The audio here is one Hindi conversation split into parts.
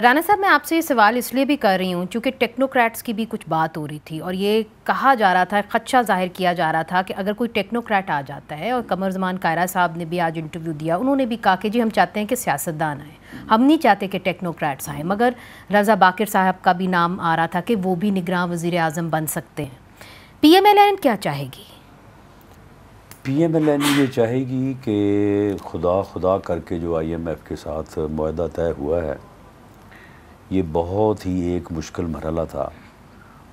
राना साहब, मैं आपसे ये सवाल इसलिए भी कर रही हूँ क्योंकि टेक्नोक्रेट्स की भी कुछ बात हो रही थी और ये कहा जा रहा था, खदशा जाहिर किया जा रहा था कि अगर कोई टेक्नोक्रेट आ जाता है, और कमर ज़मान कायरा साहब ने भी आज इंटरव्यू दिया, उन्होंने भी कहा कि जी हम चाहते हैं कि सियासतदान आए, हम नहीं चाहते कि टेक्नोक्रेट्स आए। मगर रज़ा बाकिर साहब का भी नाम आ रहा था कि वो भी निगरान वज़ीर आज़म बन सकते हैं। PMLN क्या चाहेगी? PMLN ये चाहेगी कि खुदा करके जो IMF के साथ मुआहदा तय हुआ है, ये बहुत ही एक मुश्किल मरहला था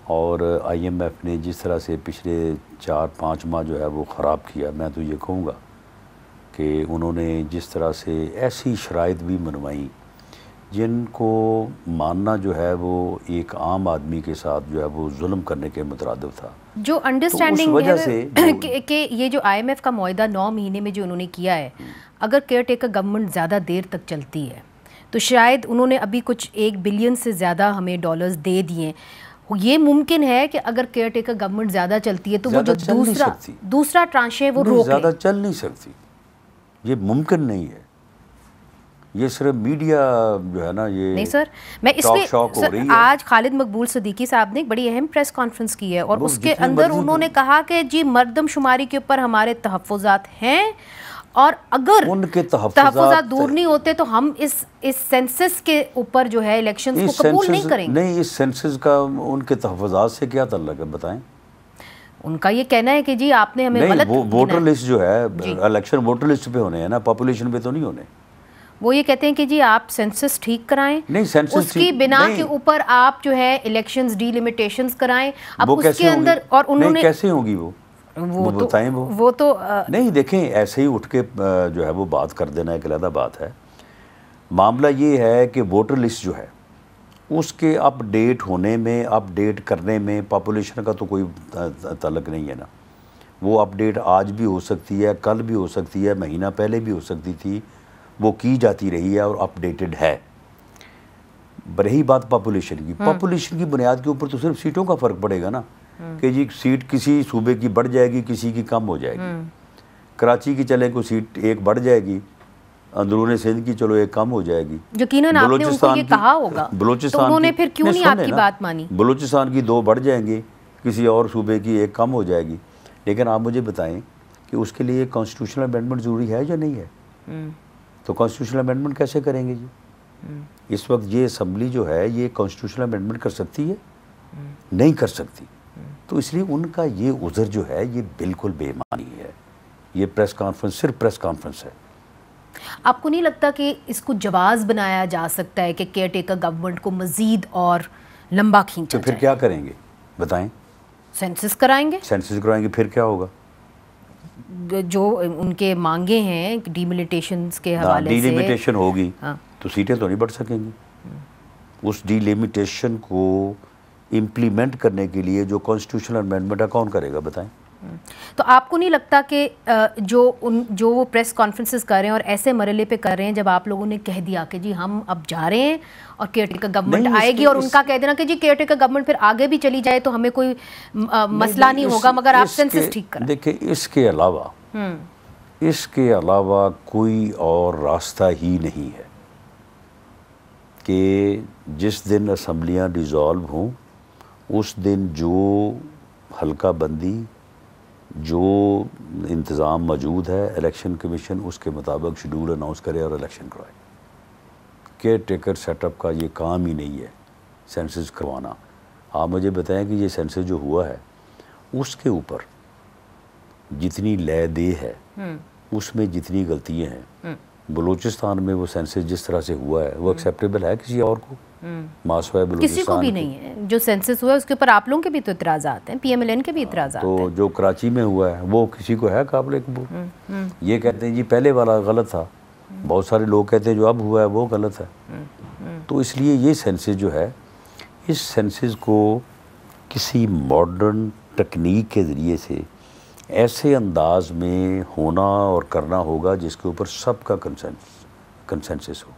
और IMF ने जिस तरह से पिछले 4-5 माह जो है वो ख़राब किया, मैं तो ये कहूँगा कि उन्होंने जिस तरह से ऐसी शराइत भी मनवाई जिनको मानना जो है वो एक आम आदमी के साथ जो है वो जुल्म करने के मुतरादिफ था। जो अंडरस्टैंडिंग तो है कि ये जो IMF का मुआहदा 9 महीने में जो उन्होंने किया है, अगर केयर टेकर गवर्नमेंट ज़्यादा देर तक चलती है तो शायद उन्होंने अभी कुछ 1 बिलियन से ज़्यादा हमें डॉलर्स दे दिए। ये मुमकिन है कि अगर केयर टेकर गवर्नमेंट ज़्यादा चलती है तो वो जो दूसरा ट्रांश है वो रोक ले। ज़्यादा चल नहीं सकती, ये मुमकिन नहीं है। ये सिर्फ मीडिया जो है ना, ये नहीं सर, मैं इसलिए आज खालिद मकबूल सिद्दीकी साहब ने एक बड़ी अहम प्रेस कॉन्फ्रेंस की है और उसके अंदर उन्होंने कहा कि जी मर्दमशुमारी के ऊपर हमारे तहफ़्फ़ुज़ात हैं और अगर उनके तहफ़्फ़ुज़ात दूर नहीं होते तो हम इस सेंसस के ऊपर जो है इलेक्शंस को कबूल नहीं करेंगे। नहीं, इस सेंसस का उनके तहफ़्फ़ुज़ात से क्या ताल्लुक है, बताएं। उनका ये कहना है कि जी आपने हमें गलत वोटर लिस्ट जो है, इलेक्शन वोटर लिस्ट पे होने हैं ना, पॉपुलेशन पे तो नहीं होने। वो ये कहते हैं कि जी आप सेंसस ठीक कराएं, नहीं सेंसस उसकी बिना के ऊपर आप जो है इलेक्शंस डिलिमिटेशंस कराएं। अब उसके अंदर और उन्होंने कैसे होगी वो बताएं। वो तो नहीं, देखें, ऐसे ही उठ के जो है वो बात कर देना एक अलग बात है। मामला ये है कि वोटर लिस्ट जो है उसके अपडेट होने में, अपडेट करने में पॉपुलेशन का तो कोई ताल्लुक नहीं है ना। वो अपडेट आज भी हो सकती है, कल भी हो सकती है, महीना पहले भी हो सकती थी, वो की जाती रही है और अपडेटेड है। रही बात पॉपुलेशन की बुनियाद के ऊपर तो सिर्फ सीटों का फ़र्क पड़ेगा ना, कि जी सीट किसी सूबे की बढ़ जाएगी, किसी की कम हो जाएगी। कराची की चले को सीट एक बढ़ जाएगी, अंदरूनी सिंध की चलो एक कम हो जाएगी। यकीनन आपने उनको ये कहा होगा, तो उन्होंने फिर क्यों नहीं आपकी बात मानी? बलूचिस्तान की 2 बढ़ जाएंगी, किसी और सूबे की एक कम हो जाएगी। लेकिन आप मुझे बताएं कि उसके लिए कॉन्स्टिट्यूशनल अमेंडमेंट ज़रूरी है या नहीं है? तो कॉन्स्टिट्यूशनल अमेंडमेंट कैसे करेंगे जी? इस वक्त ये असम्बली जो है ये कॉन्स्टिट्यूशनल अमेंडमेंट कर सकती है? नहीं कर सकती। तो इसलिए उनका ये उज़र जो है ये बिल्कुल बेमानी है। ये प्रेस कॉन्फ्रेंस सिर्फ प्रेस कॉन्फ्रेंस है। आपको नहीं लगता कि इसको जवाज़ बनाया जा सकता है कि केयर टेकर गवर्नमेंट को मज़ीद और लंबा खींचा तो फिर क्या करेंगे बताएं? सेंसस कराएंगे। सेंसस कराएंगे, फिर क्या होगा? जो उनके मांगे हैं डिलिमिटेशंस के हवाले से, डिलिमिटेशन होगी तो सीटें तो नहीं बढ़ सकेंगी। उस डिलिमिटेशन को इम्प्लीमेंट करने के लिए जो कॉन्स्टिट्यूशनल अमेंडमेंट है कौन करेगा बताएं? तो आपको नहीं लगता कि जो वो प्रेस कॉन्फ्रेंसेस कर रहे हैं और ऐसे मरहले पे कर रहे हैं जब आप लोगों ने कह दिया कि जी हम अब जा रहे हैं और केयर टेकर गवर्नमेंट आएगी और उनका कह देना कि जी केयर टेकर गवर्नमेंट फिर आगे भी चली जाए तो हमें कोई मसला नहीं होगा, मगर आप सेंसस ठीक करें? देखिए, इसके अलावा कोई और रास्ता ही नहीं है कि जिस दिन असम्बलियाँ डिज़ोल्व हों उस दिन जो हल्का बंदी, जो इंतज़ाम मौजूद है, इलेक्शन कमीशन उसके मुताबिक शेड्यूल अनाउंस करे और इलेक्शन करवाए। केयर टेकर सेटअप का ये काम ही नहीं है सेंसस करवाना। आप मुझे बताएं कि ये सेंसस जो हुआ है उसके ऊपर जितनी लय दे है, उसमें जितनी गलतियाँ हैं, बलूचिस्तान में वो सेंसस जिस तरह से हुआ है वो एक्सेप्टेबल है किसी और को? मासवा किसी को भी नहीं है। जो सेंसस हुआ है उसके ऊपर आप लोगों के भी तो इतराज़ात हैं, PMLN के भी इतराज़ात हैं। तो जो कराची में हुआ है वो किसी को है काबिल कबूल? ये कहते हैं जी पहले वाला गलत था, बहुत सारे लोग कहते हैं जो अब हुआ है वो गलत है। तो इसलिए ये सेंसस जो है, इस सेंसस को किसी मॉडर्न टेक्निक के ज़रिए से ऐसे अंदाज में होना और करना होगा जिसके ऊपर सबका कंसेंसस हो।